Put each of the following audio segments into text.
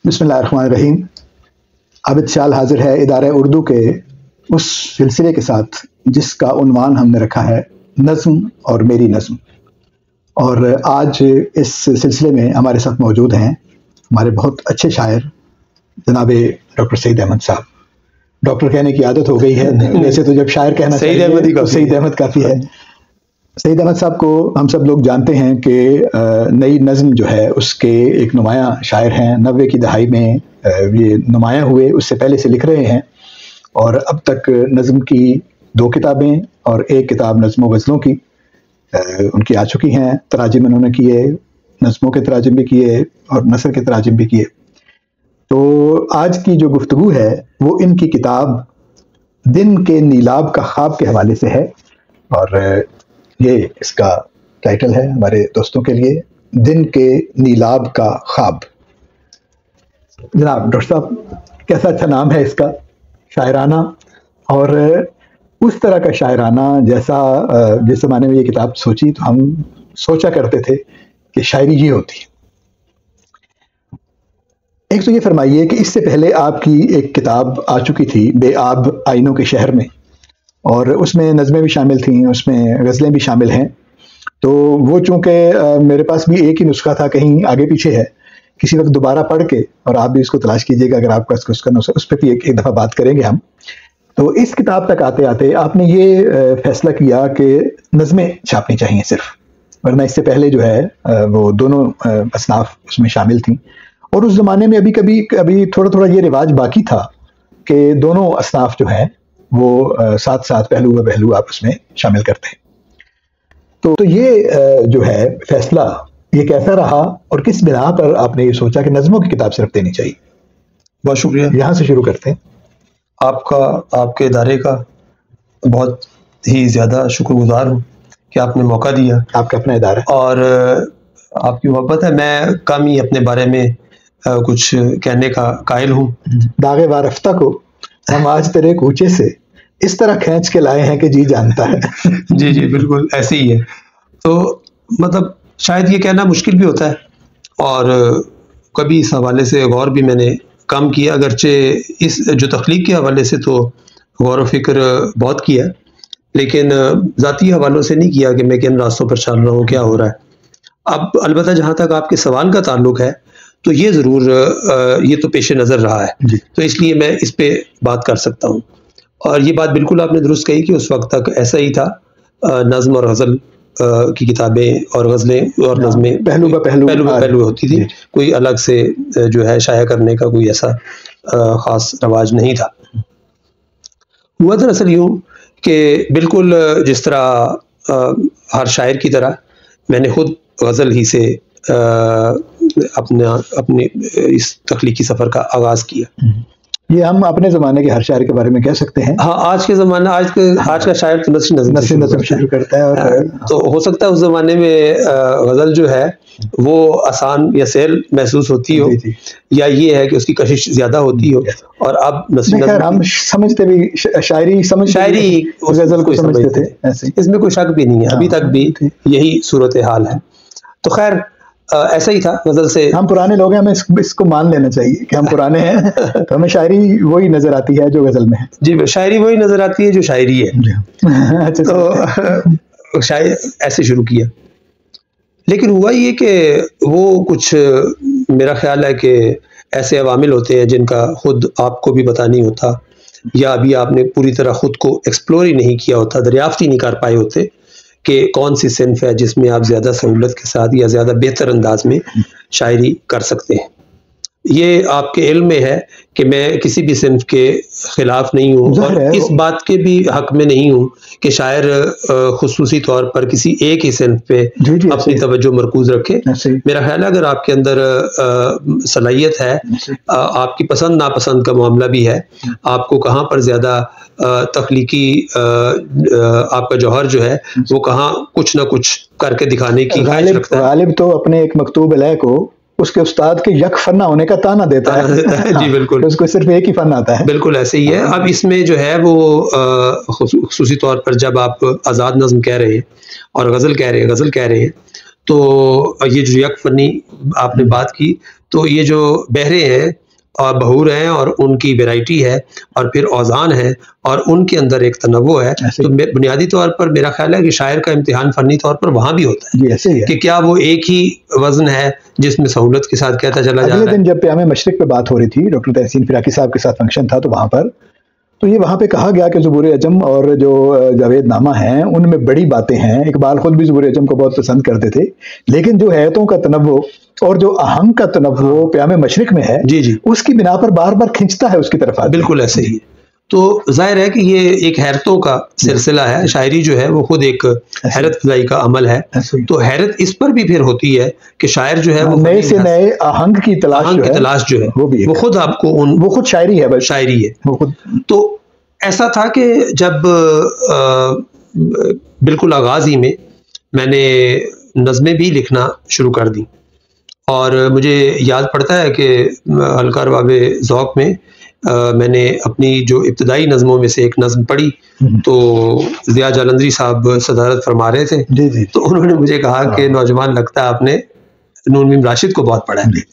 بسم اللہ الرحمن الرحیم۔ عابد شال حاضر ہے ادارہ اردو کے اس سلسلے کے ساتھ جس کا عنوان ہم نے رکھا ہے نظم اور میری نظم، اور آج اس سلسلے میں ہمارے ساتھ موجود ہیں ہمارے بہت اچھے شاعر جناب ڈاکٹر سعید احمد صاحب۔ ڈاکٹر کہنے کی عادت ہو گئی ہے، ویسے تو جب شاعر کہنا چاہیے سعید احمد کافی ہے۔ سعید احمد صاحب کو ہم سب لوگ جانتے ہیں کہ نئی نظم جو ہے اس کے ایک نمایاں شاعر ہیں، 90 کی دہائی میں یہ نمایاں ہوئے، اس سے پہلے سے لکھ رہے ہیں، اور اب تک نظم کی 2 کتابیں اور 1 کتاب نظم و غزلوں کی ان کی آ چکی ہیں۔ تراجم انہوں نے کیے، نظموں کے تراجم بھی کیے اور نثر کے تراجم بھی کیے۔ تو آج کی جو گفتگو ہے وہ ان کی کتاب دن کے نیلاب کا خواب کے حوالے سے ہے، اور یہ اس کا ٹائٹل ہے ہمارے دوستوں کے لیے، دن کے نیلاب کا خواب۔ جناب ڈاکٹر صاحب، کیسا اچھا نام ہے اس کا، شاعرانہ، اور اس طرح کا شاعرانہ جیسا جس زمانے میں یہ کتاب سوچی تو ہم سوچا کرتے تھے کہ شاعری یہ ہوتی ہے۔ ایک تو یہ فرمائیے کہ اس سے پہلے آپ کی ایک کتاب آ چکی تھی بے آب آئینوں کے شہر میں، اور اس میں نظمیں بھی شامل تھیں، اس میں غزلیں بھی شامل ہیں۔ تو وہ چونکہ میرے پاس بھی ایک ہی نسخہ تھا، کہیں آگے پیچھے ہے، کسی وقت دوبارہ پڑھ کے، اور آپ بھی اس کو تلاش کیجیے گا اگر آپ کا اس کا نسخہ، اس پہ بھی ایک دفعہ بات کریں گے ہم۔ تو اس کتاب تک آتے آتے آپ نے یہ فیصلہ کیا کہ نظمیں چھاپنی چاہیے صرف، ورنہ اس سے پہلے جو ہے وہ دونوں اصناف اس میں شامل تھیں، اور اس زمانے میں ابھی تھوڑا تھوڑا یہ رواج باقی تھا کہ دونوں اصناف جو ہیں وہ ساتھ ساتھ پہلو و پہلو آپ اس میں شامل کرتے ہیں۔ تو یہ جو ہے فیصلہ یہ کیسا رہا، اور کس بنا پر آپ نے یہ سوچا کہ نظموں کی کتاب صرف دینی چاہیے؟ بہت شکریہ، یہاں سے شروع کرتے ہیں۔ آپ کا، آپ کے ادارے کا بہت ہی زیادہ شکر گزار ہوں کہ آپ نے موقع دیا۔ آپ کا اپنا ادارہ اور آپ کی محبت ہے، میں کم ہی اپنے بارے میں کچھ کہنے کا قائل ہوں۔ داغ وارفتہ کو ہم آج تیرے کوچے سے اس طرح کھینچ کے لائے ہیں کہ جی جانتا ہے۔ جی بالکل ایسے ہی ہے۔ تو مطلب شاید یہ کہنا مشکل بھی ہوتا ہے، اور کبھی اس حوالے سے غور بھی میں نے کم کیا، اگرچہ اس جو تخلیق کے حوالے سے تو غور و فکر بہت کیا، لیکن ذاتی حوالوں سے نہیں کیا کہ میں کن راستوں پر چل رہا ہوں، کیا ہو رہا ہے۔ اب البتہ جہاں تک آپ کے سوال کا تعلق ہے تو یہ ضرور یہ تو پیش نظر رہا ہے، تو اس لیے میں اس پہ بات کر سکتا ہوں۔ اور یہ بات بالکل آپ نے درست کہی کہ اس وقت تک ایسا ہی تھا، نظم اور غزل کی کتابیں اور غزلیں اور نظمیں پہلو بہ پہلو ہوتی تھی، کوئی الگ سے جو ہے شائع کرنے کا کوئی ایسا خاص رواج نہیں تھا۔ ہوا دراصل یوں کہ بالکل جس طرح ہر شاعر کی طرح میں نے خود غزل ہی سے اپنے اس تخلیقی سفر کا آغاز کیا۔ یہ ہم اپنے زمانے کے ہر شاعر کے بارے میں کہہ سکتے ہیں۔ ہاں، آج کے زمانے، آج کا شاعر تو نثر شروع کرتا ہے، اور تو ہو سکتا ہے اس زمانے میں غزل جو ہے وہ آسان یا سہل محسوس ہوتی ہو، یا یہ ہے کہ اس کی کشش زیادہ ہوتی ہو، اور اب ہم سمجھتے بھی شاعری غزل کو سمجھتے تھے، اس میں کوئی شک بھی نہیں ہے، ابھی تک بھی یہی صورتحال ہے۔ تو خیر ایسا ہی تھا غزل سے۔ ہم پرانے لوگ ہیں، ہمیں اس کو مان لینا چاہیے کہ ہم پرانے ہیں، تو ہمیں شاعری وہی نظر آتی ہے جو غزل میں ہے۔ جی، شاعری وہی نظر آتی ہے جو شاعری ہے۔ تو شاعر ایسے شروع کیا، لیکن ہوا یہ کہ وہ کچھ، میرا خیال ہے کہ ایسے عوامل ہوتے ہیں جن کا خود آپ کو بھی پتہ نہیں ہوتا، یا ابھی آپ نے پوری طرح خود کو ایکسپلور ہی نہیں کیا ہوتا، دریافت ہی نہیں کر پائے ہوتے کہ کون سی صنف ہے جس میں آپ زیادہ سہولت کے ساتھ یا زیادہ بہتر انداز میں شاعری کر سکتے ہیں۔ یہ آپ کے علم میں ہے کہ میں کسی بھی صنف کے خلاف نہیں ہوں، اور اس بات کے بھی حق میں نہیں ہوں کہ شاعر خصوصی طور پر کسی ایک ہی صنف پہ اپنی توجہ مرکوز رکھے۔ میرا خیال ہے اگر آپ کے اندر صلاحیت ہے، آپ کی پسند ناپسند کا معاملہ بھی ہے، آپ کو کہاں پر زیادہ تخلیقی آپ کا جوہر جو ہے وہ کہاں کچھ نہ کچھ کر کے دکھانے کی خواہش رکھتا ہے۔ غالب تو اپنے ایک مکتوب علیہ کو اس کے استاد کے یک فن ہونے کا تانا دیتا ہے۔ جی بالکل، اس کو صرف ایک ہی فن آتا ہے۔ بالکل ایسے ہی ہے۔ اب اس میں جو ہے وہ خصوصی طور پر جب آپ آزاد نظم کہہ رہے ہیں اور غزل کہہ رہے ہیں، تو یہ جو یک فنی آپ نے بات کی، تو یہ جو بہرے ہیں اور بہور ہیں اور ان کی ویرائٹی ہے، اور پھر اوزان ہے اور ان کے اندر ایک تنوع ہے، تو بنیادی طور پر میرا خیال ہے کہ شاعر کا امتحان فنی طور پر وہاں بھی ہوتا ہے ایسے ہی ہے کہ کیا وہ ایک ہی وزن ہے جس میں سہولت کے ساتھ کہتا چلا جا رہا ہے۔ اگلے دن جب پیام مشرق پہ بات ہو رہی تھی، ڈاکٹر تحسین فراقی صاحب کے ساتھ فنکشن تھا، تو وہاں پر تو یہ وہاں پہ کہا گیا کہ زبور عجم اور جو جاوید نامہ ہیں ان میں بڑی باتیں ہیں۔ اقبال خود بھی زبور عجم کو بہت پسند کرتے تھے، لیکن جو ایتوں کا تنوع اور جو آہنگ کا تنوع پیام مشرق میں ہے، جی جی اس کی بنا پر بار بار کھنچتا ہے اس کی طرف۔ بالکل ایسے ہی ہے۔ تو ظاہر ہے کہ یہ ایک حیرتوں کا سلسلہ ہے، شاعری جو ہے وہ خود ایک حیرت فزائی کا عمل ہے، تو حیرت اس پر بھی پھر ہوتی ہے کہ شاعر جو ہے وہ نئے سے نئے آہنگ کی تلاش جو ہے وہ خود آپ کو وہ خود شاعری ہے، شاعری ہے وہ خود۔ تو ایسا تھا کہ جب بالکل آغاز ہی میں نے نظمیں بھی لکھنا شروع کر دی، اور مجھے یاد پڑتا ہے کہ حلقہ ارباب ذوق میں نے اپنی جو ابتدائی نظموں میں سے ایک نظم پڑھی، تو ضیاء جالندری صاحب صدارت فرما رہے تھے، تو انہوں نے مجھے کہا کہ نوجوان لگتا ہے آپ نے نون میم راشد کو بہت پڑھا ہے۔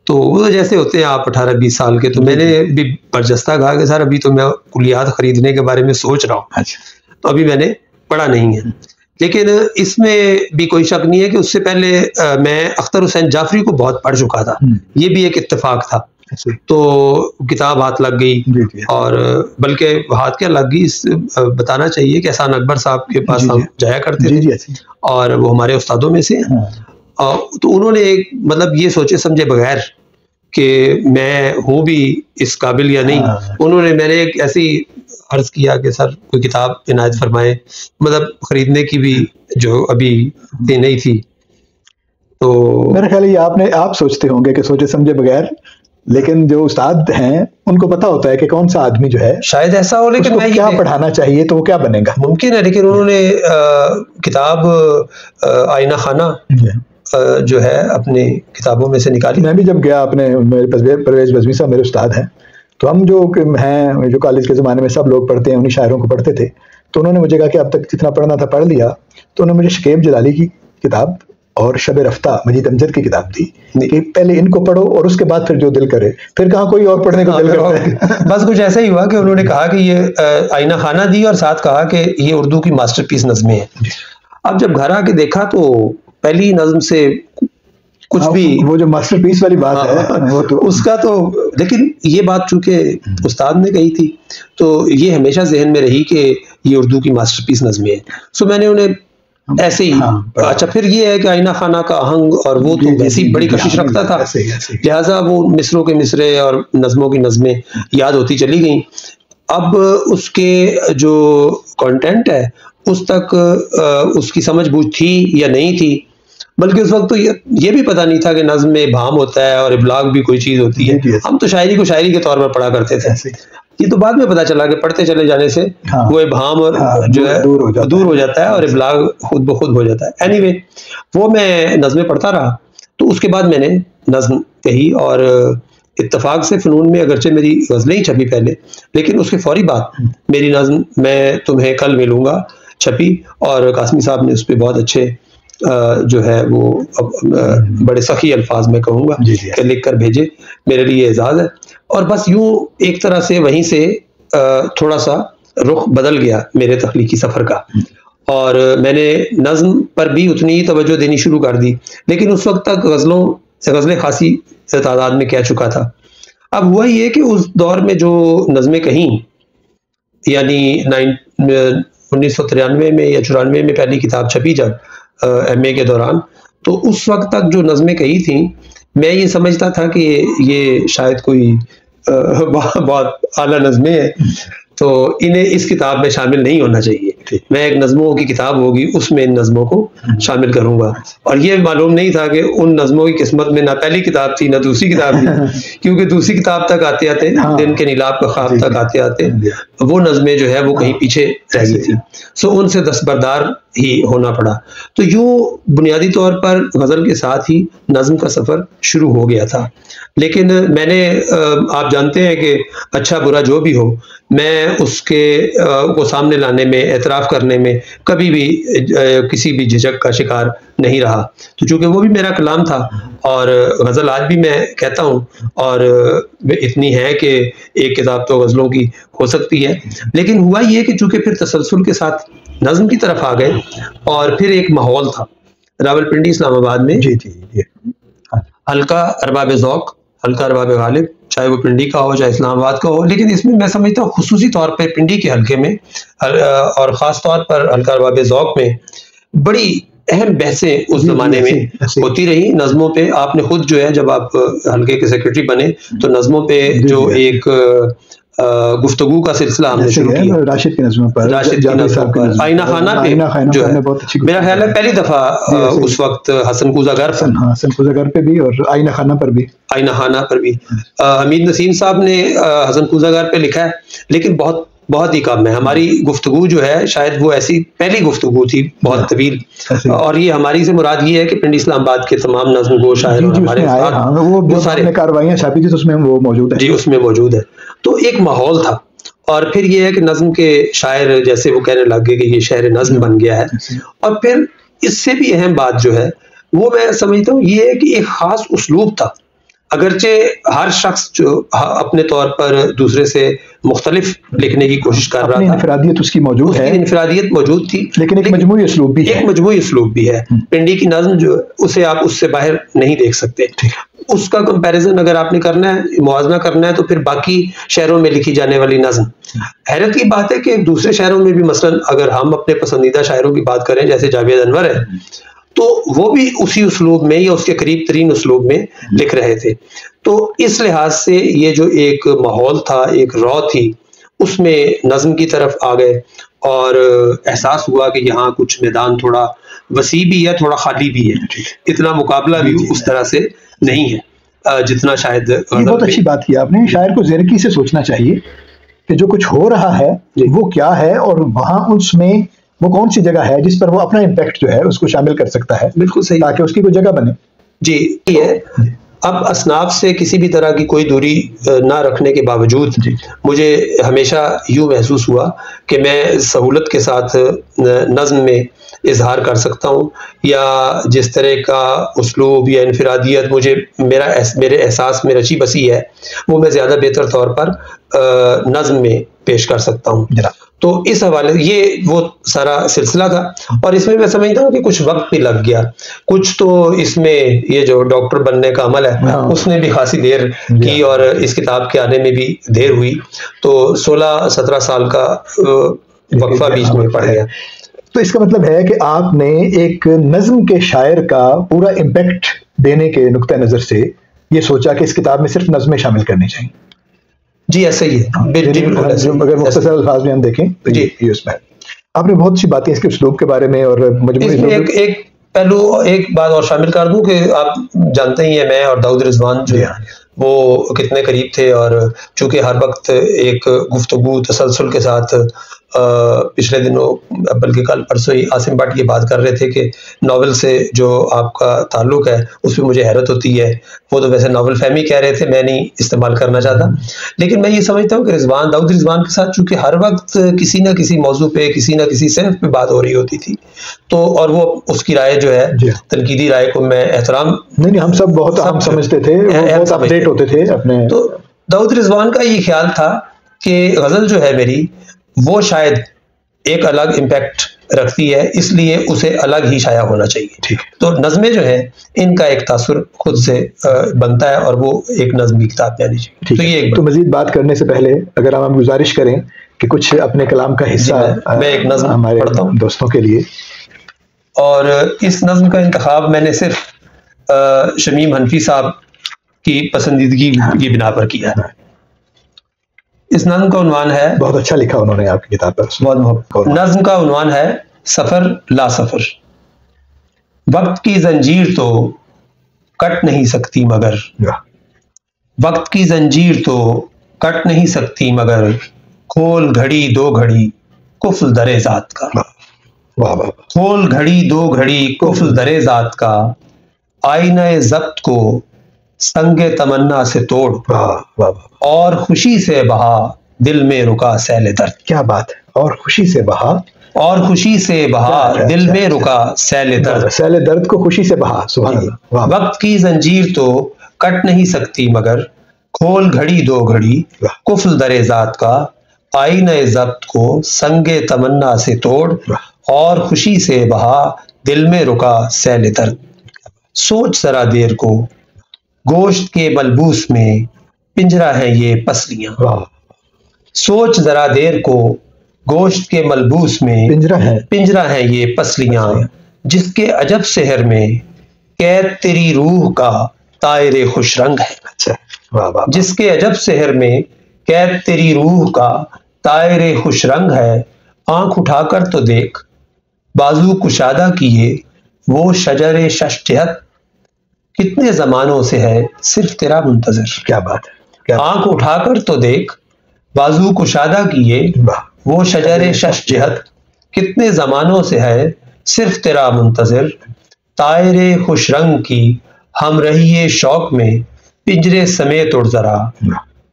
تو وہ جیسے ہوتے ہیں آپ 18-20 سال کے، تو میں نے بھی برجستہ کہا کہ سر ابھی تو میں کلیات خریدنے کے بارے میں سوچ رہا ہوں، تو ابھی میں نے پڑھا نہیں ہے۔ لیکن اس میں بھی کوئی شک نہیں ہے کہ اس سے پہلے میں اختر حسین جعفری کو بہت پڑھ چکا تھا، یہ بھی ایک اتفاق تھا۔ تو کتاب ہاتھ لگ گئی، اور بلکہ ہاتھ کیا لگ گئی، بتانا چاہیے کہ احسان اکبر صاحب کے پاس ہم جایا کرتے تھے، اور وہ ہمارے استادوں میں سے ہیں۔ تو انہوں نے ایک مطلب یہ سوچے سمجھے بغیر کہ میں ہوں بھی اس قابل یا نہیں، میں نے ایک ایسی عرض کیا کہ سر کوئی کتاب عنایت فرمائے، مطلب خریدنے کی بھی جو ابھی نہیں تھی۔ تو میرا خیال ہے آپ سوچتے ہوں گے کہ سوچے سمجھے بغیر، لیکن جو استاد ہیں ان کو پتا ہوتا ہے کہ کون سا آدمی جو ہے شاید ایسا ہو، لیکن میں کیا پڑھانا چاہیے تو وہ کیا بنے گا، ممکن ہے۔ لیکن انہوں نے کتاب آئینہ خانہ جو ہے اپنی کتابوں میں سے نکالی۔ میں بھی جب گیا اپنے پرویز بزمی صاحب میرے استاد ہیں، تو ہم جو ہیں جو کالج کے زمانے میں سب لوگ پڑھتے ہیں انہیں شاعروں کو پڑھتے تھے، تو انہوں نے مجھے کہا کہ اب تک جتنا پڑھنا تھا پڑھ لیا، تو انہوں نے مجھے شکیب جلالی کی کتاب اور شب رفتہ مجید امجد کی کتاب دی کہ پہلے ان کو پڑھو اور اس کے بعد پھر جو دل کرے، پھر کہاں کوئی اور پڑھنے کو دل کرتا ہے۔ بس کچھ ایسا ہی ہوا کہ انہوں نے کہا کہ یہ آئینہ خانہ دی، اور ساتھ کہا کہ یہ اردو کی ماسٹر پیس نظمیں ہیں۔ اب جب گھر آ کے دیکھا تو پہلی نظم سے کچھ بھی، وہ جو ماسٹر پیس والی بات ہے وہ تو اس کا تو، لیکن یہ بات چونکہ استاد نے کہی تھی تو یہ ہمیشہ ذہن میں رہی کہ یہ اردو کی ماسٹر پیس نظمیں ہیں۔ سو میں نے انہیں ایسے ہی اچھا، پھر یہ ہے کہ آئینہ خانہ کا آہنگ اور وہ تو ویسی بڑی کشش رکھتا تھا، لہٰذا وہ مصروں کے مصرے اور نظموں کی نظمیں یاد ہوتی چلی گئیں۔ اب اس کے جو کانٹینٹ ہے اس تک اس کی سمجھ بوجھ تھی یا نہیں تھی، بلکہ اس وقت تو یہ بھی پتہ نہیں تھا کہ نظم میں ابہام ہوتا ہے اور ابلاغ بھی کوئی چیز ہوتی ہے۔ ہم تو شاعری کو شاعری کے طور پر پڑھا کرتے تھے، یہ تو بعد میں پتہ چلا کہ پڑھتے چلے جانے سے وہ ابہام اور جو ہے دور ہو جاتا ہے اور ابلاغ خود بخود ہو جاتا ہے۔ اینی وے وہ میں نظمیں پڑھتا رہا، تو اس کے بعد میں نے نظم کہی، اور اتفاق سے فنون میں اگرچہ میری غزلیں ہی چھپی پہلے، لیکن اس کے فوری بعد میری نظم میں تمہیں کل ملوں گا چھپی، اور قاسمی صاحب نے اس پہ بہت اچھے جو ہے وہ بڑے سخی الفاظ میں کہوں گا کہ لکھ کر بھیجے، میرے لیے اعزاز ہے۔ اور بس یوں ایک طرح سے وہیں سے تھوڑا سا رخ بدل گیا میرے تخلیقی سفر کا، اور میں نے نظم پر بھی اتنی ہی توجہ دینی شروع کر دی، لیکن اس وقت تک غزلیں خاصی تعداد میں کہہ چکا تھا۔ اب ہوا یہ کہ اس دور میں جو نظمیں کہیں، یعنی 1993 میں یا 94 میں پہلی کتاب چھپی جب ایم اے کے دوران، تو اس وقت تک جو نظمیں کہی تھیں میں یہ سمجھتا تھا کہ یہ شاید کوئی بہت اعلیٰ نظمیں ہیں، تو انہیں اس کتاب میں شامل نہیں ہونا چاہیے۔ میں ایک نظموں کی کتاب ہوگی اس میں ان نظموں کو شامل کروں گا، اور یہ معلوم نہیں تھا کہ ان نظموں کی قسمت میں نہ پہلی کتاب تھی نہ دوسری کتاب تھی، کیونکہ دوسری کتاب تک آتے آتے دن کے نیلاب کا خواب تک آتے آتے وہ نظمیں جو ہے وہ کہیں پیچھے رہ گئی تھی، سو ان سے دستبردار ہی ہونا پڑا۔ تو یوں بنیادی طور پر غزل کے ساتھ ہی نظم کا سفر شروع ہو گیا تھا، لیکن میں نے آپ جانتے ہیں کہ اچھا برا جو بھی ہو، میں اس کے کو سامنے لانے میں، اعتراف کرنے میں کبھی بھی کسی بھی جھجک کا شکار نہیں رہا. تو چونکہ وہ بھی میرا کلام تھا، اور غزل آج بھی میں کہتا ہوں، اور اتنی ہے کہ ایک کتاب تو غزلوں کی ہو سکتی ہے. لیکن ہوا یہ کہ چونکہ پھر تسلسل کے ساتھ نظم کی طرف آ گئے، اور پھر ایک ماحول تھا راولپنڈی اسلام آباد میں. جی جی جی. حلقہ ارباب ذوق، حلقہ ارباب غالب، چاہے وہ پنڈی کا ہو چاہے اسلام آباد کا ہو، لیکن اس میں میں سمجھتا ہوں خصوصی طور پہ پنڈی کے حلقے میں اور خاص طور پر حلقہ ارباب ذوق میں بڑی اہم بحثیں اس زمانے میں ہوتی رہی نظموں پہ. آپ نے خود جو ہے جب آپ حلقے کے سیکرٹری بنے تو نظموں پہ جو ایک گفتگو کا سلسلہ ہم نے شروع کیا، راشد کی نظموں پر، آئینہ خانہ پہ جو ہے میرا خیال ہے پہلی دفعہ اس وقت حسن کوزہ گر پہ بھی اور آئینہ خانہ پر بھی حمید نسیم صاحب نے حسن کوزہ گر پہ لکھا ہے، لیکن بہت ہی کم ہے. ہماری گفتگو جو ہے شاید وہ ایسی پہلی گفتگو تھی بہت طویل، اور یہ ہماری سے مراد یہ ہے کہ پنڈی اسلام آباد کے تمام نظم گو شاعر ہمارے وہ سارے کارروائیاں چھاپی تھی تو اس میں وہ موجود ہے. جی اس میں موجود ہے. تو ایک ماحول تھا، اور پھر یہ ہے کہ نظم کے شاعر جیسے وہ کہنے لگ گئے کہ یہ شعر نظم بن گیا ہے. اور پھر اس سے بھی اہم بات جو ہے وہ میں سمجھتا ہوں یہ ہے کہ ایک خاص اسلوب تھا. اگرچہ ہر شخص جو اپنے طور پر دوسرے سے مختلف لکھنے کی کوشش کر رہا تھا، انفرادیت اس کی موجود ہے، انفرادیت موجود تھی، لیکن ایک مجموعی اسلوب بھی ہے. پنڈی کی نظم جو اسے آپ اس سے باہر نہیں دیکھ سکتے. اس کا کمپیریزن اگر آپ نے کرنا ہے، موازنہ کرنا ہے، تو پھر باقی شہروں میں لکھی جانے والی نظم، حیرت کی بات ہے کہ دوسرے شہروں میں بھی مثلا اگر ہم اپنے پسندیدہ شاعروں کی بات کریں جیسے جاوید انور ہے، تو وہ بھی اسی اسلوب میں یا اس کے قریب ترین اسلوب میں لکھ رہے تھے. تو اس لحاظ سے یہ جو ایک ماحول تھا، ایک رو تھی، اس میں نظم کی طرف آ گئے، اور احساس ہوا کہ یہاں کچھ میدان تھوڑا وسیع بھی ہے، تھوڑا خالی بھی ہے، اتنا مقابلہ بھی اس طرح سے نہیں ہے جتنا شاید. بہت اچھی بات کی آپ نے. شاعر کو زیرکی سے سوچنا چاہیے کہ جو کچھ ہو رہا ہے وہ کیا ہے، اور وہاں اس میں وہ کون سی جگہ ہے جس پر وہ اپنا امپیکٹ جو ہے اس کو شامل کر سکتا ہے. بالکل صحیح، تاکہ اس کی کوئی جگہ بنے. جی یہ ہے. اب اصناف سے کسی بھی طرح کی کوئی دوری نہ رکھنے کے باوجود مجھے ہمیشہ یوں محسوس ہوا کہ میں سہولت کے ساتھ نظم میں اظہار کر سکتا ہوں، یا جس طرح کا اسلوب یا انفرادیت میرے احساس میں رچی بسی ہے وہ میں زیادہ بہتر طور پر نظم میں پیش کر سکتا ہوں. تو اس حوالے یہ وہ سارا سلسلہ تھا، اور اس میں سمجھتا ہوں کہ کچھ وقت بھی لگ گیا. کچھ تو اس میں یہ جو ڈاکٹر بننے کا عمل ہے اس نے بھی خاصی دیر کی، اور اس کتاب کے آنے میں بھی دیر ہوئی. تو 16-17 سال کا وقفہ بیچ میں پڑ گیا. تو اس کا مطلب ہے کہ آپ نے ایک نظم کے شاعر کا پورا امپیکٹ دینے کے نقطہ نظر سے یہ سوچا کہ اس کتاب میں صرف نظمیں شامل کرنی چاہیے. جی ایسا ہی ہے. اگر مختصر الفاظ میں ہم دیکھیں تو یہ اس میں آپ نے بہت سی باتیں اس کے اسلوب کے بارے میں اور مجموعی ایک پہلو ایک بات اور شامل کر دوں کہ آپ جانتے ہی ہیں میں اور داؤد رضوان جو وہ کتنے قریب تھے، اور چونکہ ہر وقت ایک گفتگو تسلسل کے ساتھ پچھلے دنوں بلکہ کل پرسوں ہی عاصم بٹ یہ بات کر رہے تھے کہ ناول سے جو آپ کا تعلق ہے اس میں مجھے حیرت ہوتی ہے. وہ تو ویسے ناول فہمی کہہ رہے تھے، میں نہیں استعمال کرنا چاہتا، لیکن میں یہ سمجھتا ہوں کہ داؤد رضوان کے ساتھ چونکہ ہر وقت کسی نہ کسی موضوع پہ کسی نہ کسی صنف پہ بات ہو رہی ہوتی تھی، تو اور وہ اس کی رائے جو ہے تنقیدی رائے کو میں احترام نہیں ہم سب بہت اہم سمجھتے تھے، بہت اپڈیٹ ہوتے تھے اپنے. تو داؤد رضوان کا یہ خیال تھا کہ غزل جو ہے میری وہ شاید ایک الگ امپیکٹ رکھتی ہے، اس لیے اسے الگ ہی شائع ہونا چاہیے. تو نظمیں جو ہیں ان کا ایک تاثر خود سے بنتا ہے، اور وہ ایک نظم کی کتاب میں آنی چاہیے. تو یہ تو مزید بات کرنے سے پہلے اگر ہم گزارش کریں کہ کچھ اپنے کلام کا حصہ میں ایک نظم ہمارے پڑھتا ہوں دوستوں کے لیے. اور اس نظم کا انتخاب میں نے صرف شمیم حنفی صاحب کی پسندیدگی کی بنا پر کیا ہے. اس نظم کا عنوان ہے، بہت اچھا لکھا انہوں نے آپ کی کتاب پر. نظم کا عنوان ہے سفر لا سفر. وقت کی زنجیر تو کٹ نہیں سکتی مگر، وقت کی زنجیر تو کٹ نہیں سکتی مگر، کھول گھڑی دو گھڑی کفل درے ذات کا. کھول گھڑی دو گھڑی کفل درے ذات کا، آئینہ ضبط کو سنگ تمنا سے توڑ، اور خوشی سے بہا دل میں رکا سیل درد. کیا بات ہے. اور خوشی سے بہا، اور خوشی سے بہا دل میں رکا سیل درد. سیل درد کو خوشی سے بہا. سبحان اللہ. وقت کی زنجیر تو کٹ نہیں سکتی مگر کھول گھڑی دو گھڑی قفل در ذات کا، آئینہ ضبط کو سنگ تمنا سے توڑ اور خوشی سے بہا دل میں رکا سیل درد. سوچ ذرا دیر کو گوشت کے ملبوس میں پنجرہ ہے یہ پسلیاں. سوچ ذرا دیر کو گوشت کے ملبوس میں پنجرہ ہے یہ پسلیاں، جس کے عجب سحر میں قید تیری روح کا طائر خوش رنگ ہے. جس کے عجب سحر میں قید تیری روح کا طائر خوش رنگ ہے. آنکھ اٹھا کر تو دیکھ بازو کشادہ کیے وہ شجر شش جہت، کتنے زمانوں سے ہے صرف تیرا منتظر. کیا بات ہے. آنکھ اٹھا کر تو دیکھ بازو کشادہ کیے وہ شجر شش جہت، کتنے زمانوں سے ہے صرف تیرا منتظر. طائر خوش رنگ کی ہم رہیے شوق میں پنجرے سمیت اڑ ذرا،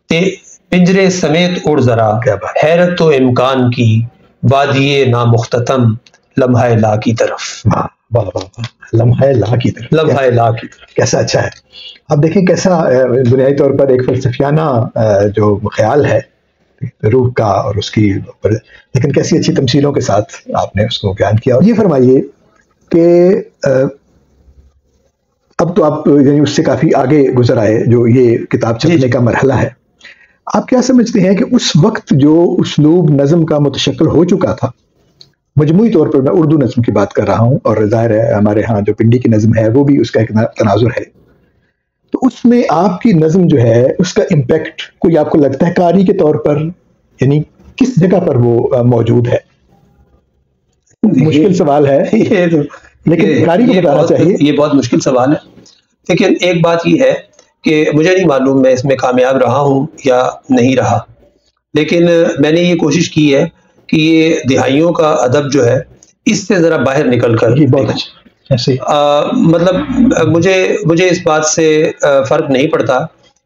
پنجرے سمیت اڑ ذرا حیرت و امکان کی وادی نامختتم لمحہ لا کی طرف. لمحہ لا کی طرف. لمحہ لا کی طرف. کیسا اچھا ہے. اب دیکھیں کیسا بنیادی طور پر ایک فلسفیانہ جو خیال ہے روح کا اور اس کی، لیکن کیسی اچھی تمثیلوں کے ساتھ آپ نے اس کو بیان کیا. اور یہ فرمائیے کہ اب تو آپ یعنی اس سے کافی آگے گزر آئے جو یہ کتاب چھپنے کا مرحلہ ہے. آپ کیا سمجھتے ہیں کہ اس وقت جو اسلوب نظم کا متشکل ہو چکا تھا، مجموعی طور پر میں اردو نظم کی بات کر رہا ہوں، اور ظاہر ہے ہمارے ہاں جو پنڈی کی نظم ہے وہ بھی اس کا ایک تناظر ہے، تو اس میں آپ کی نظم جو ہے اس کا امپیکٹ کوئی آپ کو لگتا ہے قاری کے طور پر، یعنی کس جگہ پر وہ موجود ہے؟ مشکل سوال ہے لیکن قاری کو بتانا چاہیے. یہ بہت مشکل سوال ہے، لیکن ایک بات یہ ہے کہ مجھے نہیں معلوم میں اس میں کامیاب رہا ہوں یا نہیں رہا، لیکن میں نے یہ کوشش کی ہے کہ یہ دہائیوں کا ادب جو ہے اس سے ذرا باہر نکل کر مطلب مجھے اس بات سے فرق نہیں پڑتا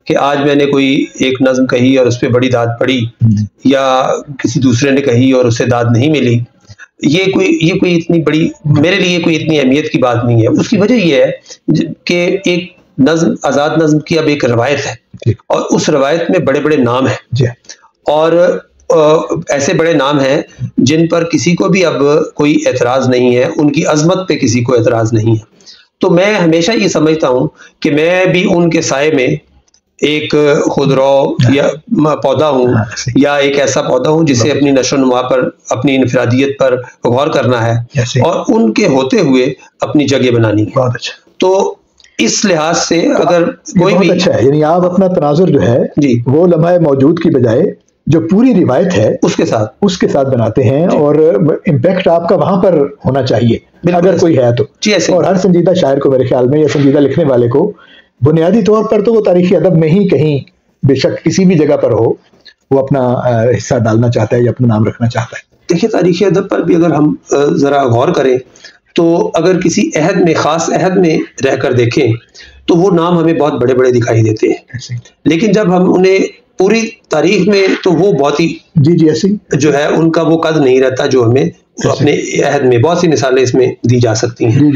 کہ آج میں نے کوئی ایک نظم کہی اور اس پہ بڑی داد پڑی، یا کسی دوسرے نے کہی اور اسے داد نہیں ملی. یہ کوئی اتنی بڑی میرے لیے کوئی اتنی اہمیت کی بات نہیں ہے. اس کی وجہ یہ ہے کہ ایک نظم، آزاد نظم کی اب ایک روایت ہے، اور اس روایت میں بڑے بڑے نام ہیں، اور ایسے بڑے نام ہیں جن پر کسی کو بھی اب کوئی اعتراض نہیں ہے، ان کی عظمت پہ کسی کو اعتراض نہیں ہے. تو میں ہمیشہ یہ سمجھتا ہوں کہ میں بھی ان کے سائے میں ایک خودرو یا پودا ہوں، یا ایک ایسا پودا ہوں جسے اپنی نشو و نما پر، اپنی انفرادیت پر غور کرنا ہے، اور ان کے ہوتے ہوئے اپنی جگہ بنانی ہے. بہت اچھا. تو اس لحاظ سے اگر کوئی بھی اچھا ہے، یعنی آپ اپنا تناظر جو ہے وہ لمحہ موجود کی بجائے جو پوری روایت ہے اس کے ساتھ بناتے ہیں، اور امپیکٹ آپ کا وہاں پر ہونا چاہیے اگر کوئی ہے تو. اور ہر سنجیدہ شاعر کو میرے خیال میں، یا سنجیدہ لکھنے والے کو، بنیادی طور پر تو وہ تاریخی ادب میں ہی کہیں بے شک کسی بھی جگہ پر ہو وہ اپنا حصہ ڈالنا چاہتا ہے یا اپنا نام رکھنا چاہتا ہے. دیکھیے تاریخی ادب پر بھی اگر ہم ذرا غور کریں تو اگر کسی عہد میں، خاص عہد میں رہ کر دیکھیں تو وہ نام ہمیں بہت بڑے بڑے دکھائی دیتے ہیں، لیکن جب ہم انہیں پوری تاریخ میں تو وہ بہت ہی ایسی جو ہے ان کا وہ قد نہیں رہتا جو ہمیں اپنے عہد میں. بہت سی مثالیں اس میں دی جا سکتی ہیں.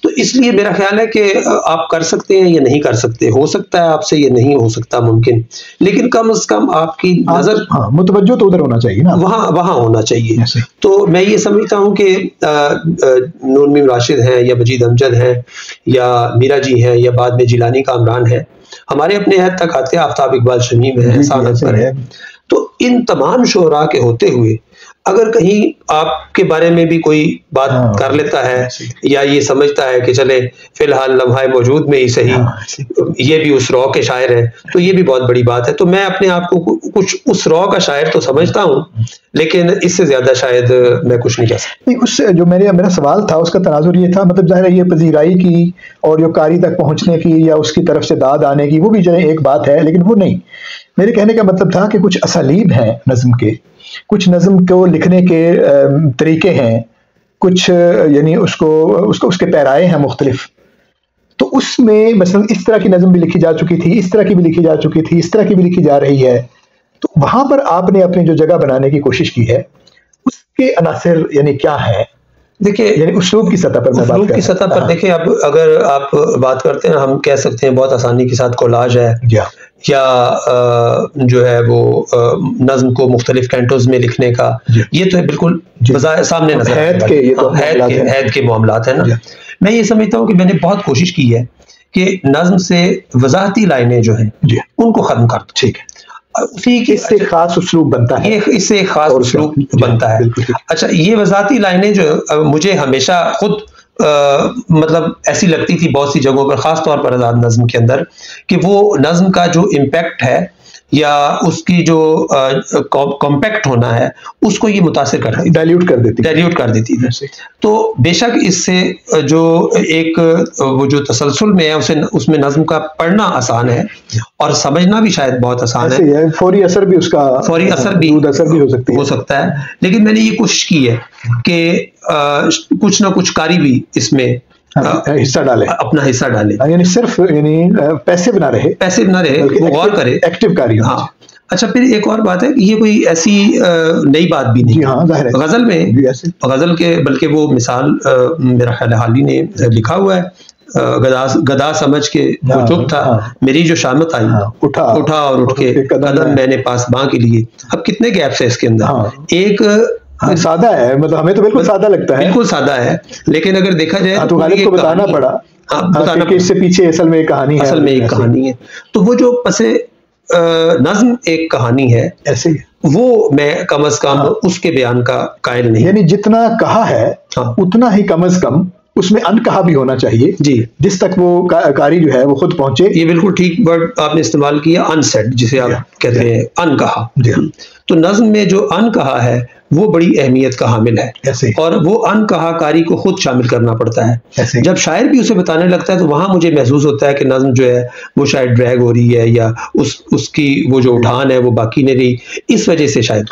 تو اس لیے میرا خیال ہے کہ آپ کر سکتے ہیں یا نہیں کر سکتے، ہو سکتا ہے آپ سے یہ نہیں ہو سکتا ممکن، لیکن کم از کم آپ کی نظر متوجہ تو ادھر ہونا چاہیے نا، وہاں ہونا چاہیے. تو میں یہ سمجھتا ہوں کہ نور میم راشد ہیں، یا مجید امجد ہیں، یا میرا جی ہیں، یا بعد میں جیلانی کامران ہے، ہمارے اپنے عہد تک آتے ہیں، آفتاب اقبال شمیم ہے، احسان اکبر ہے. تو ان تمام شعراء کے ہوتے ہوئے اگر کہیں آپ کے بارے میں بھی کوئی بات کر لیتا ہے یا یہ سمجھتا ہے کہ چلے فی الحال لمحہ موجود میں ہی صحیح یہ بھی اس رو کے شاعر ہیں، تو یہ بھی بہت بڑی بات ہے. تو میں اپنے آپ کو کچھ اس رو کا شاعر تو سمجھتا ہوں، لیکن اس سے زیادہ شاید میں کچھ نہیں کہہ سکتا. اس جو میرا سوال تھا اس کا تناظر یہ تھا، مطلب ظاہر ہے یہ پذیرائی کی اور جو قاری تک پہنچنے کی یا اس کی طرف سے داد آنے کی وہ بھی جو ایک بات ہے، لیکن وہ نہیں. میرے کہنے کا مطلب تھا کہ کچھ اسالیب ہیں نظم کے، کچھ نظم کو لکھنے کے طریقے ہیں، کچھ یعنی اس کے پیرائے ہیں مختلف. تو اس میں مثلا اس طرح کی نظم بھی لکھی جا چکی تھی، اس طرح کی بھی لکھی جا چکی تھی، اس طرح کی بھی لکھی جا رہی ہے. تو وہاں پر آپ نے اپنی جو جگہ بنانے کی کوشش کی ہے اس کے عناصر یعنی کیا ہے؟ دیکھیں یعنی اسلوب کی سطح پر اسلوب کی سطح پر دیکھیں، اب اگر آپ بات کرتے ہیں ہم کہہ سکتے ہیں بہت آسانی کے ساتھ کولاج ہے یا جو ہے وہ نظم کو مختلف کینٹوز میں لکھنے کا، یہ تو بالکل سامنے نظر حید کے معاملات ہیں نا. میں یہ سمجھتا ہوں کہ میں نے بہت کوشش کی ہے کہ نظم سے وضاحتی لائنیں جو ہیں ان کو ختم کر دو. ٹھیک ہے، اسی کے اس سے خاص اسلوب بنتا ہے، اس سے خاص اسلوب بنتا ہے. اچھا، یہ وضاحتی لائنیں جو مجھے ہمیشہ خود مطلب ایسی لگتی تھی بہت سی جگہوں پر، خاص طور پر آزاد نظم کے اندر، کہ وہ نظم کا جو امپیکٹ ہے یا اس کی جو کمپیکٹ ہونا ہے اس کو یہ متاثر کرتی، ڈائلیوٹ کر دیتی تھی. تو بے شک اس سے جو ایک وہ جو تسلسل میں ہے اس میں نظم کا پڑھنا آسان ہے اور سمجھنا بھی شاید بہت آسان ہے، فوری اثر بھی اس کا فوری اثر بھی ہو سکتا ہے. لیکن میں نے یہ کوشش کی ہے کہ کچھ نہ کچھ قاری بھی اس میں حصہ ڈالے، اپنا حصہ ڈالے، یعنی صرف پیسے نہ رہے وہ غور کرے، ایکٹیو قاری. ہاں. اچھا، پھر ایک اور بات ہے کہ یہ کوئی ایسی نئی بات بھی نہیں. غزل میں غزل کے بلکہ وہ مثال میرا خیال حال ہی نے لکھا ہوا ہے، گدا سمجھ کے وہ چپ تھا، میری جو شامت آئی اٹھا اور اٹھ کے قدم میں نے پاسباں کے لیے. اب کتنے گیپس ہے اس کے اندر. ایک سادہ ہے، مطلب ہمیں تو بالکل سادہ لگتا ہے، بالکل سادہ ہے، لیکن اگر دیکھا جائے تو غالب کو بتانا پڑا کہ اس سے پیچھے اصل میں ایک کہانی ہے. تو وہ جو پس نظم ایک کہانی ہے، ایسے وہ میں کم از کم اس کے بیان کا قائل نہیں. یعنی جتنا کہا ہے اتنا ہی کم از کم اس میں ان کہا بھی ہونا چاہیے، جی، جس تک وہ قاری جو ہے وہ خود پہنچے. یہ بالکل ٹھیک ورڈ آپ نے استعمال کیا، ان سیڈ، جسے آپ کہتے ہیں ان کہا. تو نظم میں جو ان کہا ہے وہ بڑی اہمیت کا حامل ہے، اور وہ ان کہا قاری کو خود شامل کرنا پڑتا ہے. جب شاعر بھی اسے بتانے لگتا ہے تو وہاں مجھے محسوس ہوتا ہے کہ نظم جو ہے وہ شاید ڈریگ ہو رہی ہے یا اس کی وہ جو اٹھان ہے وہ باقی نہیں رہی، اس وجہ سے شاید.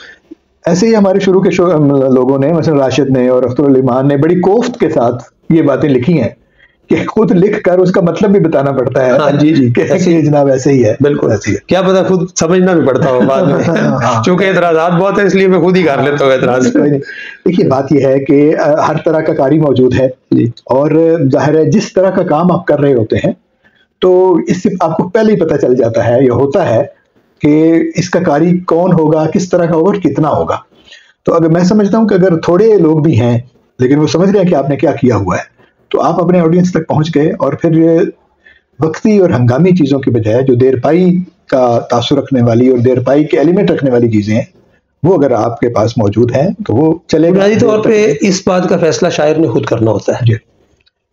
ایسے ہی ہمارے شروع کے لوگوں نے، مثلا راشد نے اور اختر علی مان نے بڑی کوفت کے ساتھ یہ باتیں لکھی ہیں کہ خود لکھ کر اس کا مطلب بھی بتانا پڑتا ہے. ہاں جی جی، کہ جناب ایسے ہی ہے، بالکل ایسے ہی ہے. کیا پتا خود سمجھنا بھی پڑتا ہو بعد میں، چونکہ اعتراضات بہت ہیں اس لیے میں خود ہی کر لیتا ہوں اعتراض. دیکھیے بات یہ ہے کہ ہر طرح کا قاری موجود ہے، اور ظاہر ہے جس طرح کا کام آپ کر رہے ہوتے ہیں تو اس سے آپ کو پہلے ہی پتہ چل جاتا ہے یا ہوتا ہے کہ اس کا قاری کون ہوگا، کس طرح کا ہوگا اور کتنا ہوگا. تو اگر میں سمجھتا ہوں کہ اگر تھوڑے لوگ بھی ہیں لیکن وہ سمجھ رہے ہیں کہ آپ نے کیا کیا ہوا ہے، تو آپ اپنے آڈینس تک پہنچ گئے. اور پھر وقتی اور ہنگامی چیزوں کی بجائے جو دیر پائی کا تاثر رکھنے والی اور دیر پائی کے ایلیمنٹ رکھنے والی چیزیں ہیں وہ اگر آپ کے پاس موجود ہیں تو وہ چلے گا. بنیادی طور پہ اس بات کا فیصلہ شاعر نے خود کرنا ہوتا ہے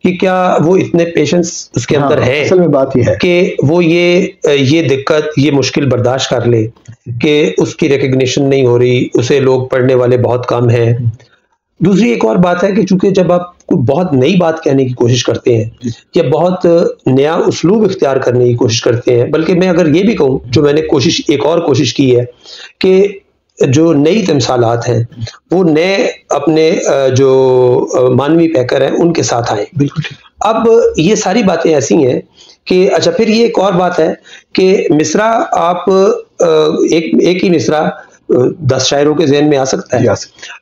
کہ کیا وہ اتنے پیشنس اس کے اندر ہے، اصل میں بات یہ ہے کہ وہ یہ دقت، یہ مشکل برداشت کر لے کہ اس کی ریکگنیشن نہیں ہو رہی، اسے لوگ پڑھنے والے بہت کم ہیں. دوسری ایک اور بات ہے کہ چونکہ جب آپ کوئی بہت نئی بات کہنے کی کوشش کرتے ہیں یا بہت نیا اسلوب اختیار کرنے کی کوشش کرتے ہیں، بلکہ میں اگر یہ بھی کہوں جو میں نے ایک اور کوشش کی ہے کہ جو نئی تمثالات ہیں وہ نئے اپنے جو مانوی پیکر ہیں ان کے ساتھ آئیں. بالکل. اب یہ ساری باتیں ایسی ہیں کہ اچھا، پھر یہ ایک اور بات ہے کہ مصرع آپ ایک ہی مصرع 10 شاعروں کے ذہن میں آ سکتا ہے،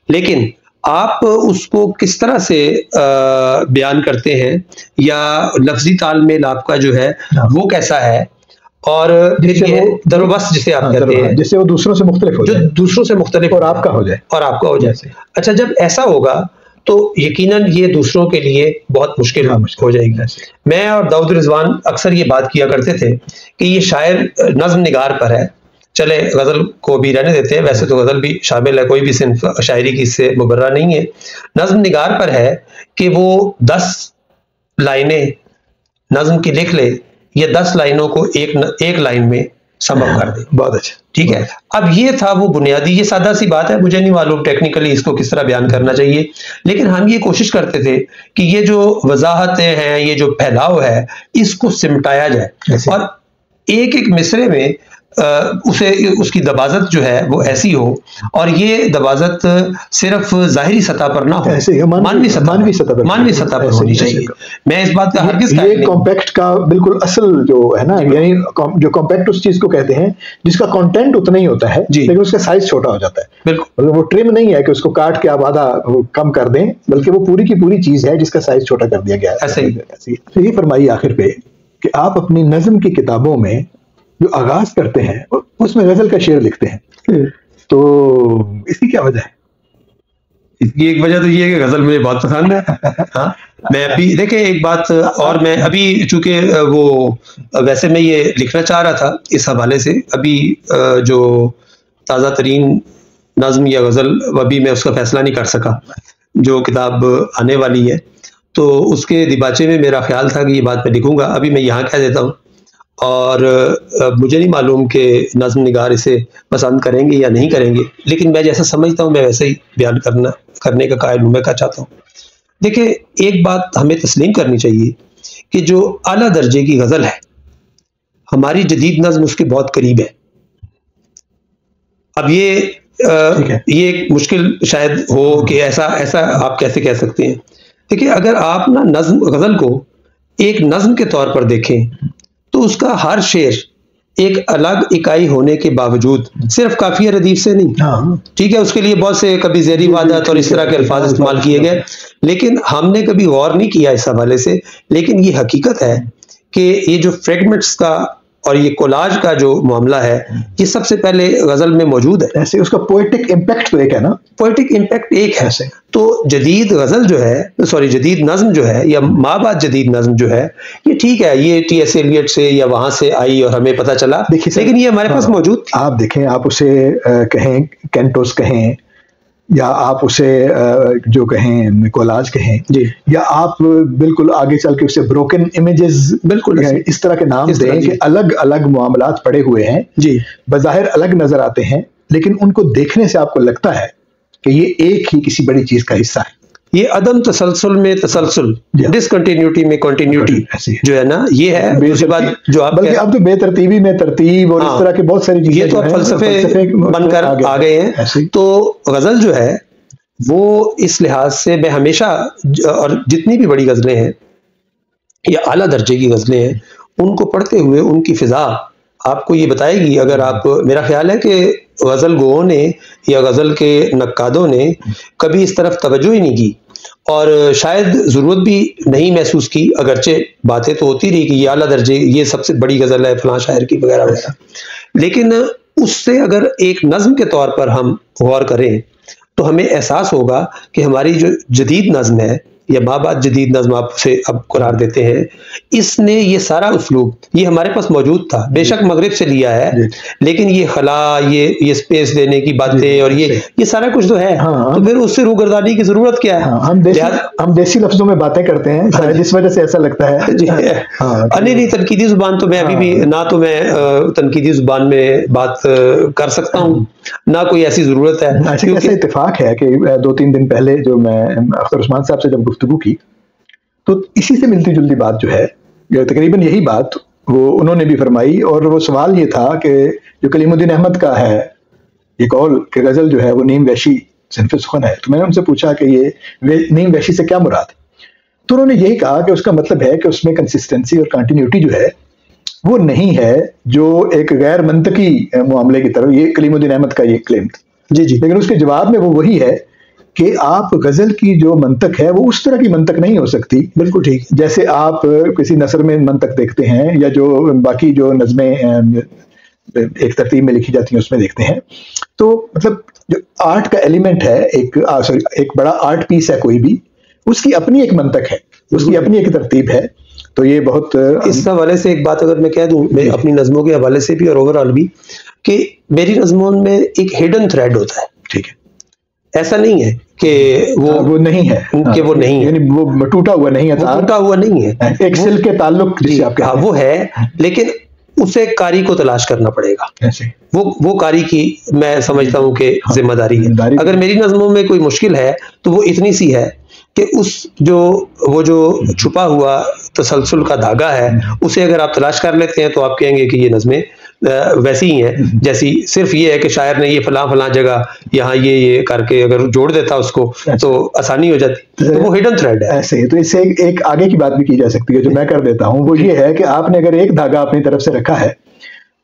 لیکن آپ اس کو کس طرح سے بیان کرتے ہیں یا لفظی تال میل آپ کا جو ہے وہ کیسا ہے، اور در و بست جسے آپ کہتے ہیں، جس سے وہ دوسروں سے مختلف ہو جائے، جو دوسروں سے مختلف اور آپ کا ہو جائے. اچھا، جب ایسا ہوگا تو یقیناً یہ دوسروں کے لیے بہت مشکل ہو جائے گی. میں اور داؤد رضوان اکثر یہ بات کیا کرتے تھے کہ یہ شاعر نظم نگار پر ہے، چلے غزل کو بھی رہنے دیتے ہیں، ویسے تو غزل بھی شامل ہے، کوئی بھی صنف شاعری کی اس سے مبرہ نہیں ہے. نظم نگار پر ہے کہ وہ 10 لائنیں نظم کی لکھ لے یا 10 لائنوں کو ایک لائن میں سم اپ کر دے. بہت اچھا، ٹھیک ہے. اب یہ تھا وہ بنیادی، یہ سادہ سی بات ہے، مجھے نہیں معلوم ٹیکنیکلی اس کو کس طرح بیان کرنا چاہیے، لیکن ہم یہ کوشش کرتے تھے کہ یہ جو وضاحتیں ہیں، یہ جو پھیلاؤ ہے، اس کو سمٹایا جائے اور ایک مصرے میں اسے اس کی دبازت جو ہے وہ ایسی ہو، اور یہ دبازت صرف ظاہری سطح پر نہ ہو، مانوی سطح پر ہونی چاہیے. میں اس بات کا ہرگز یہ کمپیکٹ کا بالکل اصل جو ہے نا، یعنی جو کمپیکٹ اس چیز کو کہتے ہیں جس کا کنٹینٹ اتنا ہی ہوتا ہے لیکن اس کا سائز چھوٹا ہو جاتا ہے. بالکل وہ ٹرم نہیں ہے کہ اس کو کاٹ کے آپ آدھا کم کر دیں، بلکہ وہ پوری کی پوری چیز ہے جس کا سائز چھوٹا کر دیا گیا ہے. یہ فرمائیے آخر پہ کہ آپ اپنی نظم کی کتابوں میں جو آغاز کرتے ہیں اس میں غزل کا شعر لکھتے ہیں، تو اس کی کیا وجہ ہے؟ اس کی ایک وجہ تو یہ ہے کہ غزل مجھے بہت پسند ہے. ہاں میں ابھی دیکھیں ایک بات اور، میں ابھی چونکہ وہ ویسے میں یہ لکھنا چاہ رہا تھا اس حوالے سے، ابھی جو تازہ ترین نظم یا غزل ابھی میں اس کا فیصلہ نہیں کر سکا، جو کتاب آنے والی ہے تو اس کے دیباچے میں میرا خیال تھا کہ یہ بات میں لکھوں گا. ابھی میں یہاں کہہ دیتا ہوں، اور مجھے نہیں معلوم کہ نظم نگار اسے پسند کریں گے یا نہیں کریں گے، لیکن میں جیسا سمجھتا ہوں میں ویسے ہی بیان کرنے کا قائل ہوں. میں کیا چاہتا ہوں، دیکھیں ایک بات ہمیں تسلیم کرنی چاہیے کہ جو اعلیٰ درجے کی غزل ہے ہماری جدید نظم اس کے بہت قریب ہے. اب یہ ایک مشکل شاید ہو کہ ایسا آپ کیسے کہہ سکتے ہیں. دیکھیں اگر آپ نا نظم غزل کو ایک نظم کے طور پر دیکھیں تو اس کا ہر شعر ایک الگ اکائی ہونے کے باوجود صرف قافیہ ردیف سے نہیں، ٹھیک ہے، اس کے لیے بہت سے کبھی زیری وحدت اور اس طرح کے الفاظ استعمال کیے گئے، لیکن ہم نے کبھی غور نہیں کیا اس حوالے سے. لیکن یہ حقیقت ہے کہ یہ جو فریگمنٹس کا اور یہ کولاج کا جو معاملہ ہے یہ سب سے پہلے غزل میں موجود ہے. ایسے اس کا پوئٹک امپیکٹ تو ایک ہے نا، پوئٹک امپیکٹ ایک ہے. تو جدید غزل جو ہے، جدید نظم جو ہے یا ماں بعد جدید نظم جو ہے، یہ ٹھیک ہے، یہ ٹی ایس ایلیٹ سے یا وہاں سے آئی اور ہمیں پتہ چلا، لیکن یہ ہمارے پاس موجود تھی. آپ دیکھیں، آپ اسے کہیں کینٹوس کہیں یا آپ اسے جو کہیں کولاج کہیں، یا آپ بالکل آگے چل کے اسے بروکن امیجز بالکل اس طرح کے نام دیں کہ الگ الگ معاملات پڑے ہوئے ہیں، بظاہر الگ نظر آتے ہیں، لیکن ان کو دیکھنے سے آپ کو لگتا ہے کہ یہ ایک ہی کسی بڑی چیز کا حصہ ہے. یہ عدم تسلسل میں تسلسل، ڈسکنٹینیوٹی میں کنٹینیوٹی جو ہے نا، یہ ہے. جو آپ بلکہ اب تو بے ترتیبی میں ترتیب اور اس طرح کی بہت ساری چیزیں یہ تو فلسفے بن کر آ گئے ہیں. تو غزل جو ہے وہ اس لحاظ سے میں ہمیشہ، اور جتنی بھی بڑی غزلیں ہیں یا اعلیٰ درجے کی غزلیں ہیں ان کو پڑھتے ہوئے ان کی فضا آپ کو یہ بتائے گی. اگر آپ، میرا خیال ہے کہ غزل گوؤں نے یا غزل کے نقادوں نے کبھی اس طرف توجہ ہی نہیں کی، اور شاید ضرورت بھی نہیں محسوس کی، اگرچہ باتیں تو ہوتی رہی کہ یہ اعلیٰ درجے، یہ سب سے بڑی غزل ہے فلاں شاعر کی وغیرہ وغیرہ، لیکن اس سے اگر ایک نظم کے طور پر ہم غور کریں تو ہمیں احساس ہوگا کہ ہماری جو جدید نظم ہے یا ماں بعد جدید نظم آپ سے اب قرار دیتے ہیں، اس نے یہ سارا اسلوب یہ ہمارے پاس موجود تھا، بے شک مغرب سے لیا ہے، لیکن یہ خلا، یہ اسپیس دینے کی باتیں اور یہ سارا کچھ تو ہے، تو پھر اس سے روگردانی کی ضرورت کیا ہے؟ ہم دیسی لفظوں میں باتیں کرتے ہیں شاید اس وجہ سے ایسا لگتا ہے. نہیں، تنقیدی زبان تو میں ابھی بھی نہ تو میں تنقیدی زبان میں بات کر سکتا ہوں نہ کوئی ایسی ضرورت ہے. ایسا اتفاق ہے کہ 2-3 دن پہلے جو میں اختر عثمان صاحب سے جب گفتگو کی تو اسی سے ملتی جلتی بات جو ہے، تقریباً یہی بات وہ انہوں نے بھی فرمائی، اور وہ سوال یہ تھا کہ جو کلیم الدین احمد کا ہے یہ قول کہ غزل جو ہے وہ نیم وحشی صنف سخن ہے، تو میں نے ان سے پوچھا کہ یہ نیم وحشی سے کیا مراد ہے، تو انہوں نے یہی کہا کہ اس کا مطلب ہے کہ اس میں کنسسٹنسی اور کنٹینیوٹی جو ہے وہ نہیں ہے، جو ایک غیر منطقی معاملے کی طرف، یہ کلیم الدین احمد کا یہ کلیم تھا. لیکن اس کے جواب میں وہ وہی ہے کہ آپ غزل کی جو منطق ہے وہ اس طرح کی منطق نہیں ہو سکتی، بالکل ٹھیک، جیسے آپ کسی نثر میں منطق دیکھتے ہیں یا جو باقی جو نظمیں ایک ترتیب میں لکھی جاتی ہیں اس میں دیکھتے ہیں. تو مطلب جو آرٹ کا ایلیمنٹ ہے، ایک بڑا آرٹ پیس ہے کوئی بھی، اس کی اپنی ایک منطق ہے، اس کی اپنی ایک ترتیب ہے. تو یہ بہت اس حوالے سے ایک بات اگر میں کہہ دوں، میں اپنی نظموں کے حوالے سے بھی اور اوور آل بھی، کہ میری نظموں میں ایک ہڈن تھریڈ ہوتا ہے. ٹھیک ہے، ایسا نہیں ہے کہ وہ نہیں ہے، کہ وہ نہیں ہے، یعنی وہ ٹوٹا ہوا نہیں ہے، ٹوٹا ہوا نہیں ہے، ایک سل کے تعلق جسے آپ کہتے ہیں وہ ہے، لیکن اسے قاری کو تلاش کرنا پڑے گا. وہ قاری کی میں سمجھتا ہوں کہ ذمہ داری ہے. اگر میری نظموں میں کوئی مشکل ہے تو وہ اتنی سی ہے کہ وہ جو چھپا ہوا تسلسل کا دھاگا ہے اسے اگر آپ تلاش کر لیتے ہیں تو آپ کہیں گے کہ یہ نظمیں ویسی ہی ہیں جیسی، صرف یہ ہے کہ شاعر نے یہ فلاں فلاں جگہ یہاں یہ کر کے اگر جوڑ دیتا اس کو تو آسانی ہو جاتی، تو وہ ہڈن تھریڈ ہے ایسے ہی. تو اس سے ایک آگے کی بات بھی کی جا سکتی ہے جو میں کر دیتا ہوں، وہ یہ ہے کہ آپ نے اگر ایک دھاگا اپنی طرف سے رکھا ہے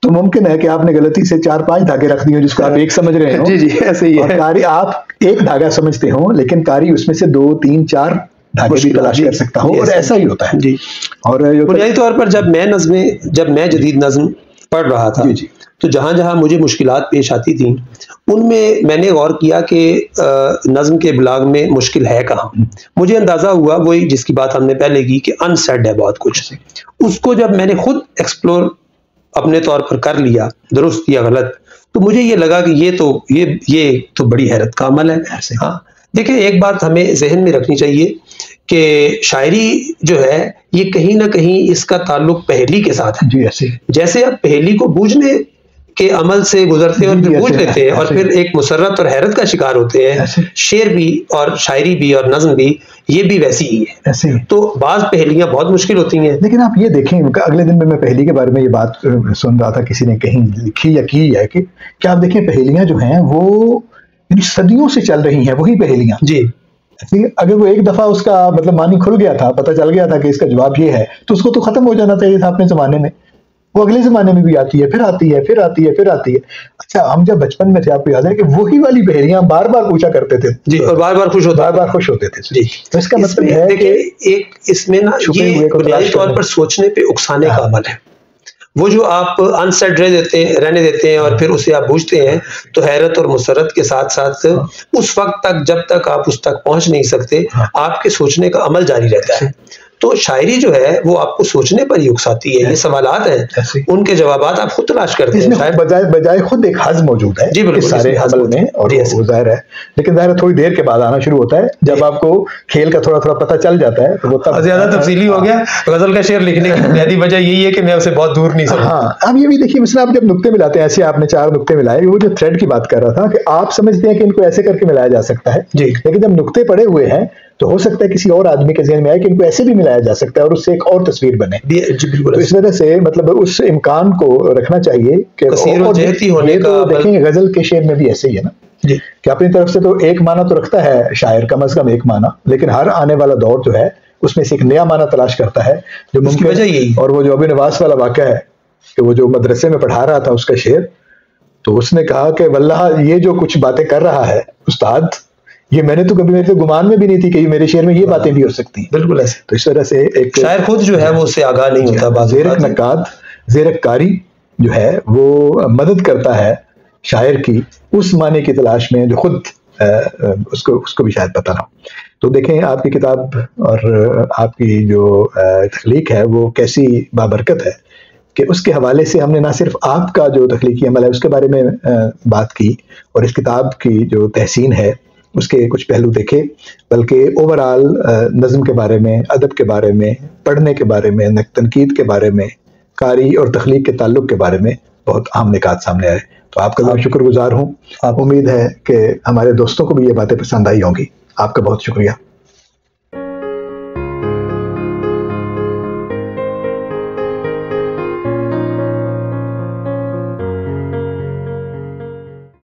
تو ممکن ہے کہ آپ نے غلطی سے 4-5 دھاگے رکھ دیے جس کو آپ ایک سمجھ رہے ہو. جی ایسے ہی ہے. قاری آپ ایک دھاگا سمجھتے ہو لیکن قاری اس میں سے 2 3 4 دھاگے بھی تلاش کر سکتا ہو، اور ایسا ہی ہوتا ہے. جی. اور بنیادی طور پر جب میں جدید نظم پڑھ رہا تھا تو جہاں جہاں مجھے مشکلات پیش آتی تھیں ان میں نے غور کیا کہ نظم کے ابلاغ میں مشکل ہے کہاں. مجھے اندازہ ہوا وہی جس کی بات ہم نے پہلے کی کہ انسیڈ ہے بہت کچھ. اس کو جب میں نے خود ایکسپلور اپنے طور پر کر لیا، درست یا غلط، تو مجھے یہ لگا کہ یہ تو بڑی حیرت کا عمل ہے. ہاں دیکھیں، ایک بات ہمیں ذہن میں رکھنی چاہیے کہ شاعری جو ہے یہ کہیں نہ کہیں اس کا تعلق پہیلی کے ساتھ ہے. جیسے آپ پہیلی کو بوجھنے کے عمل سے گزرتے ہیں اور پھر بوجھ لیتے ہیں اور پھر ایک مسرت اور حیرت کا شکار ہوتے ہیں، شعر بھی اور شاعری بھی اور نظم بھی یہ بھی ویسی ہی ہے. تو بعض پہیلیاں بہت مشکل ہوتی ہیں. لیکن آپ یہ دیکھیں، اگلے دن میں پہیلی کے بارے میں یہ بات سن رہا تھا، کسی نے کہیں لکھی یا کی ہے کہ کیا آپ دیکھیں پہیلیاں جو ہیں وہ صدیوں سے چل رہی ہیں وہی پہیلیاں. جی. اگر وہ ایک دفعہ اس کا مطلب معنی کھل گیا تھا، پتہ چل گیا تھا کہ اس کا جواب یہ ہے، تو اس کو تو ختم ہو جانا چاہیے تھا اپنے زمانے میں. وہ اگلے زمانے میں بھی آتی ہے، پھر آتی ہے، پھر آتی ہے، پھر آتی ہے. اچھا، ہم جب بچپن میں تھے آپ کو یاد ہے کہ وہی والی پہیلیاں بار بار پوچھا کرتے تھے. جی. اور بار بار خوش ہوتے تھے. جی. تو اس کا مطلب ہے کہ ایک اس میں نا یہ بنیادی طور پر سوچنے پہ اکسانے کا عمل ہے. وہ جو آپ انسیڈ رہنے دیتے ہیں اور پھر اسے آپ بوجھتے ہیں تو حیرت اور مسرت کے ساتھ ساتھ اس وقت تک جب تک آپ اس تک پہنچ نہیں سکتے آپ کے سوچنے کا عمل جاری رہتا ہے. تو شاعری جو ہے وہ آپ کو سوچنے پر ہی اکساتی ہے. یہ سوالات ہیں، ان کے جوابات آپ خود تلاش کرتے ہیں. بجائے خود ایک حزم موجود ہے جی بالکل سارے عمل میں، اور وہ ظاہر ہے، لیکن ظاہر تھوڑی دیر کے بعد آنا شروع ہوتا ہے جب آپ کو کھیل کا تھوڑا پتہ چل جاتا ہے. تو وہ زیادہ تفصیلی ہو گیا. غزل کا شعر لکھنے کی بنیادی وجہ یہی ہے کہ میں اسے بہت دور نہیں سمجھتا. ہاں، اب یہ بھی دیکھیے، مثلا آپ جب نقطے ملاتے ہیں، ایسے آپ نے 4 نقطے ملائے، وہ جو تھریڈ کی بات کر رہا تھا کہ آپ سمجھتے ہیں کہ ان کو ایسے کر کے ملایا جا سکتا ہے. جی. لیکن جب نقطے پڑے ہوئے ہیں تو ہو سکتا ہے کسی اور آدمی کے ذہن میں آئے کہ ان کو ایسے بھی ملایا جا سکتا ہے اور اس سے ایک اور تصویر بنے. تو اس وجہ سے مطلب اس امکان کو رکھنا چاہیے کہ دیکھیں غزل کے شعر میں بھی ایسے ہی ہے نا کہ اپنی طرف سے تو ایک معنی تو رکھتا ہے شاعر، کم از کم ایک معنی، لیکن ہر آنے والا دور جو ہے اس میں سے ایک نیا معنی تلاش کرتا ہے جو ممکن. اور وہ جو ابھی نواز والا واقعہ ہے کہ وہ جو مدرسے میں پڑھا رہا تھا اس کا شعر، تو اس نے کہا کہ واللہ یہ جو کچھ باتیں کر رہا ہے استاد، یہ میں نے تو کبھی، میرے تو گمان میں بھی نہیں تھی کہ میرے شعر میں یہ باتیں بھی ہو سکتی ہیں. بالکل ایسے. تو اس طرح سے ایک شاعر خود جو ہے وہ اس سے آگاہ نہیں ہوتا. زیرک نقاد، زیرک کاری جو ہے وہ مدد کرتا ہے شاعر کی اس معنی کی تلاش میں جو خود اس کو بھی شاید پتہ نہ ہو. تو دیکھیں آپ کی کتاب اور آپ کی جو تخلیق ہے وہ کیسی بابرکت ہے کہ اس کے حوالے سے ہم نے نہ صرف آپ کا جو تخلیقی عمل ہے اس کے بارے میں بات کی اور اس کتاب کی جو تحسین ہے اس کے کچھ پہلو دیکھے، بلکہ اوورآل نظم کے بارے میں، ادب کے بارے میں، پڑھنے کے بارے میں، تنقید کے بارے میں، قاری اور تخلیق کے تعلق کے بارے میں بہت اہم نکات سامنے آئے. تو آپ کا بہت شکر گزار ہوں. امید ہے کہ ہمارے دوستوں کو بھی یہ باتیں پسند آئی ہوں گی. آپ کا بہت شکریہ.